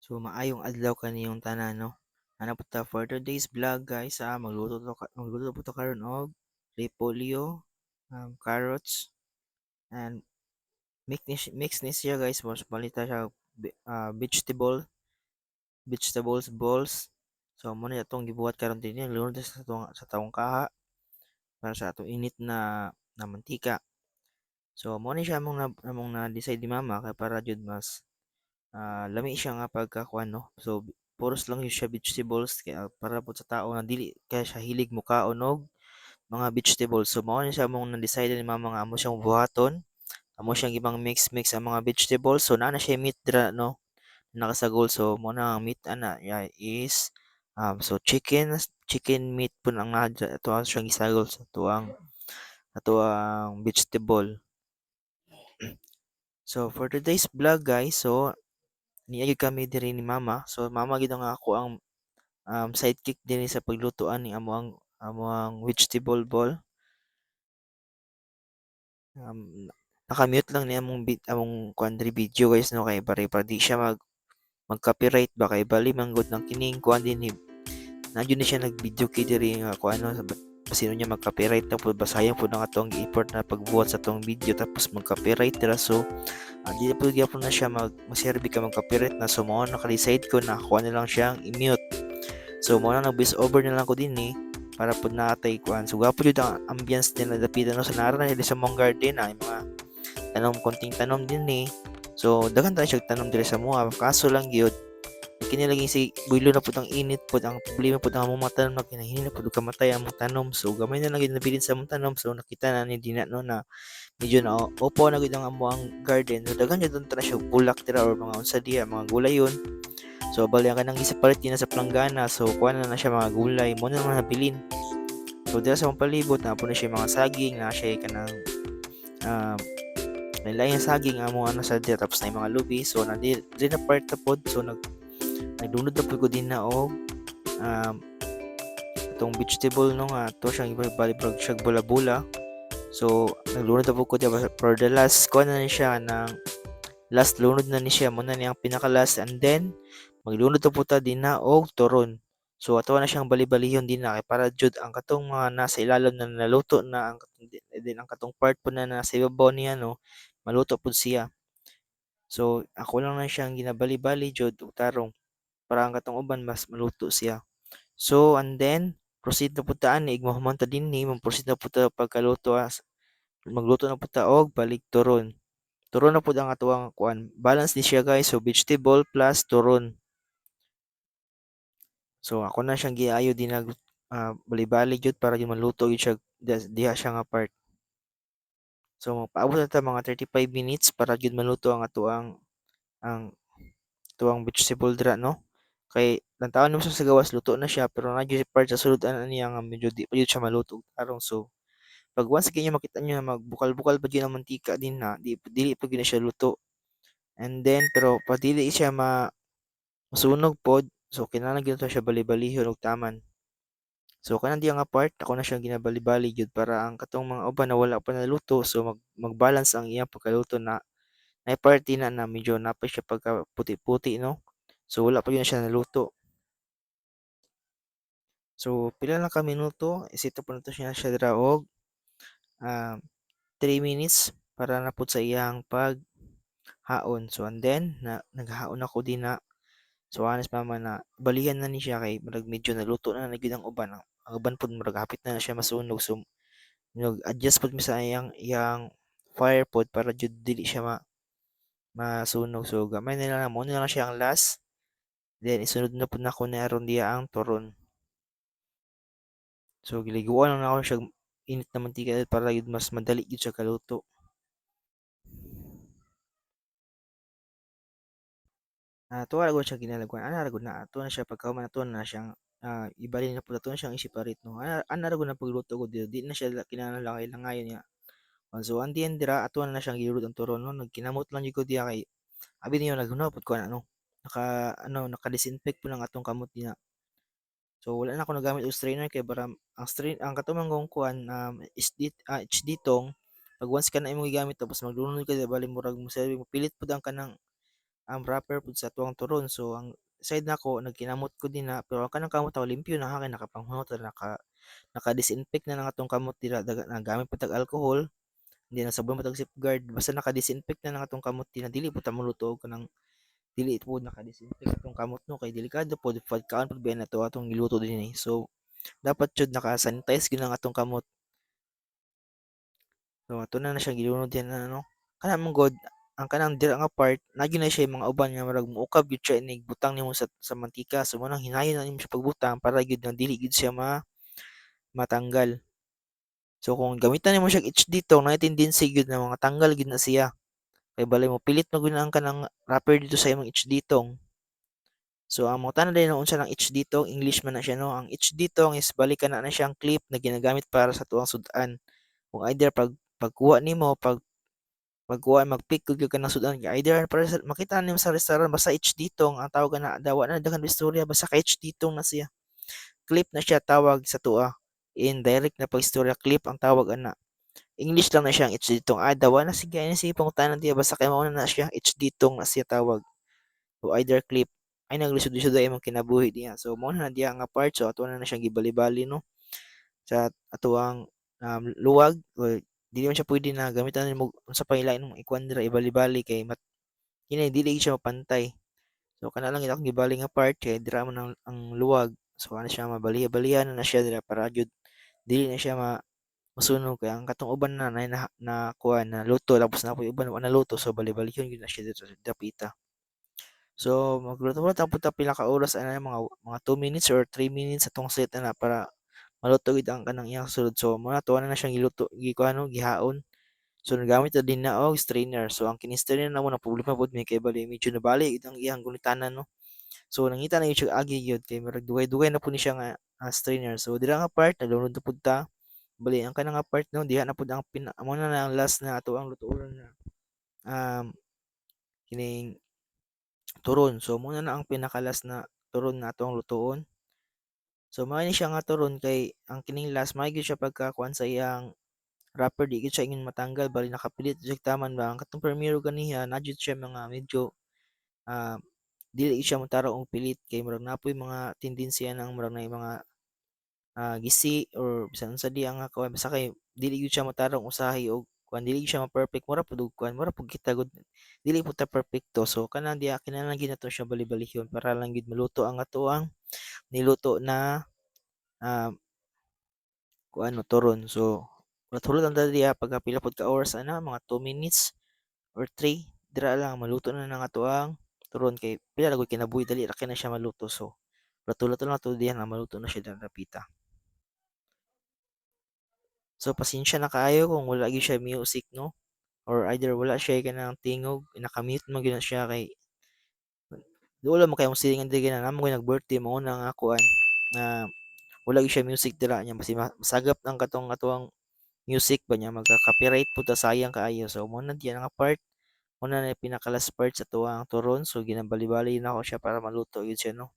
So maayong adlaw kaniyong tanan no. Ano po ta for today's vlog guys, magluto po ta karon og repolyo, carrots and mix ni siya guys, mas balita siya vegetables balls. So mo na itong gibuhat karon din yan, lunod sa tawong kaha para sa atong init na mantika. So mo ni siya among na decide ni mama kay para jud mas lami siya nga pagkakuan no. So puros lang yun siya vegetables kaya para po sa tao na dili kaya siya hilig mukaon og mga vegetables. So mao ni siya mong na-decide ni mama nga amo siyang buhaton, amo siyang ibang mix ang mga vegetables. So naa na siya meat dira no, nakasagol. So mo na ang meat ana ya is so chicken meat pun ang naa dira. Ato ang siyang isagol sa tuang vegetable. So for today's vlog guys, so niagid kami diri ni mama. So mama gid ang ako ang sidekick din sa paglutoan ni amo ang vegetable ball. Naka-mute lang ni among kuan diri video guys no kay pare pa di siya mag-copyright ba kay bali manggod ng kining kuan din ni nandiyo ni siya nag-video kay diri nga kuan ano sino niya mag-copyright na pud basayang pud ang atong gi-import na pagbuhat sa atong video tapos mag-copyright dira. So di na pud gyapon na siya magserbi ka mag-copyright na. So mao naka-decide ko na kuha na lang siyang i-mute. So mo na nag-voice over na lang ko din para pud natay kuan. So gwapo jud ang ambience din na dapitan no sa naran na sa mong garden ay mga konting tanom din So daghan tayo siya tanom diri sa mua kaso lang gyud kini lagi si builo na pud ang init pud ang problema pud ang among mga tanom na kinahinay pud kamatay ang mga tanom. So gamay na lang gyud nabilin sa among tanom. So nakita na ni Dina no na medyo na opo na gyud ang among garden. So daghan gyud na siya bulak tira or mga unsa diha mga gulayon. So bali ka nang isapalit din sa planggana. So kuha na siya mga gulay mo na naman nabilin. So dira sa akong palibot na po na siya mga saging na siya kanang um, lain saging amo ano sa dira tapos na yung mga lubi. So na di na part na pod. So nagdunod na po ko din na og um, itong vegetable no nga to siyang balibrog siya bula-bula. So naglunod na po ko diba for the last kuha na siya ng last lunod na ni siya mo na niyang pinaka last and then maglunod na po ta din na og turon. So ato na siyang bali-balihon din na kay para jud ang katong mga nasa ilalim na naluto na ang din ang katong part po na nasa ibabaw niya no maluto pud siya. So ako lang na siyang ginabali-bali jud og tarong para ang katong uban mas maluto siya. So and then proceed na pud ta ani igmahuman ta dinhi proceed na pud ta pagkaluto magluto na pud ta og balik turon. Turon na pud ang atuang kuan. Balance ni siya guys. So vegetable plus turon. So ako na siyang giayo din bali-bali jud para gyud maluto gyud siya diha siya nga part. So paabot na ta mga 35 minutes para gyud maluto ang atuang vegetable dira no. Kay nantawon mo sa gawas luto na siya pero na gyud part sa sulod ana niya nga medyo di pa gyud siya maluto tarong. So pag once kinyo makita niyo na magbukal-bukal pa gyud ang mantika din na dili pa gyud na siya luto. And then pero pag dili siya masunog pod, so kinahanglan gyud siya bali-balihon og taman. So kanang diha nga part ako na siyang ginabali-bali gyud para ang katong mga uban na wala pa naluto so mag-balance ang iyang pagkaluto na nay part din na medyo napay siya pagka puti-puti no. So wala pa gyud na siya naluto. So pila lang ka minuto iset up na to siya dira og 3 minutes para na pud sa iyang paghaon. So and then naghaon ako din na. So honest mama na balihan na ni siya kay murag medyo naluto na gyud ang uban. Ang uban pud murag hapit na siya masunog. So nag-adjust pud mi sa iyang fire pod para jud dili siya masunog. So gamay na lang mo na lang siya ang last. Then isunod na pud nako na aron diha ang turon. So giliguan lang ako siya init na mantika para gyud mas madali gyud siya kaluto. Tuwa ra gud siya ginalagwan ana ra gud na ato na siya pagkahuman ato na siyang ibalhin na pud ato na siyang i-separate no. Ana ra gud na pagluto gud di na siya kinahanglan langayon niya. So ang diyan dira ato na siyang gilurod ang turon no. Nagkinamot lang gyud ko diha kay abi niyo naghunaw pud ko na no. Naka-disinfect po ng atong kamot niya. So wala na ako nagamit og strainer kay para ang katumang kuan HD tong pag once ka na imong gigamit tapos maglunod ka bali murag mo pilit pud ang kanang ang wrapper pud sa tuwang turon. So ang side nako nagkinamot ko din na pero ang kanang kamot ako limpyo na kay nakapanghunot na naka-disinfect na ng atong kamot dira nagamit pa tag alcohol, hindi na sabon pa tag safeguard basta naka-disinfect na ng atong kamot din dili pud ta moluto og kanang dili pud naka-disinfect atong kamot no kay delikado pud pagkaon pud ba na to atong giluto dinhi. So dapat jud naka-sanitize gyud ang atong kamot. So ato na siya gilunod yan na ano. Kana mong god ang kanang dira nga part nagyo na siya yung mga uban nga murag muukab gyud siya inig butang nimo sa mantika. So mo nang hinayon na nimo siya pagbutang para gyud nga dili gyud siya matanggal. So kung gamitan nimo siya HD tong na tendency gyud na mga tanggal gyud na siya. Kay balay mo pilit na gyud ang kanang wrapper dito sa imong HD tong. So ang mga tanan din unsa ng HD tong English man na siya no. Ang HD tong is balikan na siyang clip na ginagamit para sa tuwang sudan. Kung either pagkuha nimo pagkuha mag-pick kung ka ng sudan either para sa, makita nimo sa restaurant basta HD tong ang tawag na dawa na daghang istorya basta ka HD tong na siya. Clip na siya tawag sa tua. Indirect na pagistorya clip ang tawag ana. English lang na siya ang HD tong. Dawa na sige ani sige pangutanan diya basta kay mao na siya HD tong na siya tawag. O either clip ay naglisod-lisod ay imong kinabuhi diya. So mo na diya nga part so ato na siyang gibali-bali no sa atuang luwag o dili man siya pwede na gamitan nimo unsa pa ilain mong ikuan dira ibali-bali kay kini dili siya mapantay. So kana lang akong gibali nga part kay dira man ang luwag. So ano siya mabaliya-balihan na siya dira para jud dili na siya masunog kay ang katong uban na kuan na luto tapos na po uban na luto so bali-balihon gyud na siya dito sa dapita. So magluto ta pud ta pila ka oras ana mga 2 minutes or 3 minutes atong set na para maluto gid ang kanang iyang sulod. So muna tuwa na siyang giluto gikuan no gihaon. So nagamit na din na og strainer. So ang kini-strainer namo na problema pud may kay bali medyo nabali gid ang iyang gulitanan no. So nangita na gyud siya agi gyud kay murag dugay-dugay na pud ni siya nga strainer. So dira nga part naglunod na pud ta. Bali ang kanang nga part no diha na pud ang amo na ang last na ato ang lutuon na um kining turon. So muna na ang pinakalas na turon na atong lutuon. So mao ni siya nga turon kay ang kining last may gyud siya pagkakuan sa iyang wrapper di gyud siya ingon matanggal bali nakapilit jud taman ba ang katong permiro ganiha na jud siya mga medyo ah, dili siya motarong og pilit kay murag napoy mga tendensiya ng murag na mga gisi or bisan unsa di ang kuan basta kay dili gyud siya motarong usahay og kuan dili gyud siya ma-perfect mura pud og kuan mura pud kita gud dili pud ta perpekto so kana diha kinahanglan gyud nato siya bali-balihon para lang gyud maluto ang atoang niluto na ah, kuan no turon. So matulog lang ta diha pagka pod ka oras ana mga 2 minutes or 3 dira lang maluto na ng atoang turon kay pila ra gud kinabuhi dali ra kay na siya maluto. So luto-luto lang to diha na maluto na siya dira dapita. So pasensya na kaayo kung wala gyud siya music no or either wala siya kanang tingog naka-mute man gyud na siya kay wala man kayong silingan diri na namo nag-birthday mo na nga kuan na wala gyud siya music dira nya basi masagap ang katong atuang music ba niya magka-copyright pud ta sayang kaayo. So mo na diyan nga part mo na na pinaka-last part sa tuwang turon so ginabali-bali na ako siya para maluto gyud siya no.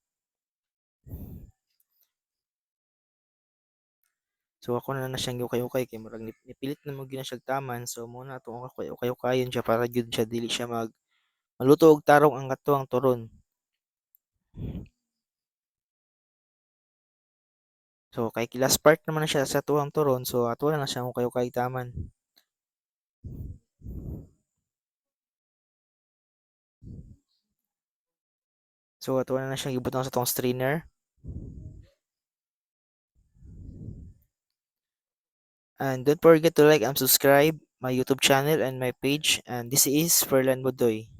So ako na na siyang ukay-ukay kay murag nipilit na mo gyud na siya taman so mo na atong ukay-ukayon siya para gyud siya dili siya maluto og tarong ang katuwang turon. So kay last part naman na siya sa tuwang turon so ato na lang siyang ukay-ukay taman. So ato na lang siyang ibutang sa tong strainer. And don't forget to like and subscribe my YouTube channel and my page. And this is Ferlan Budoy.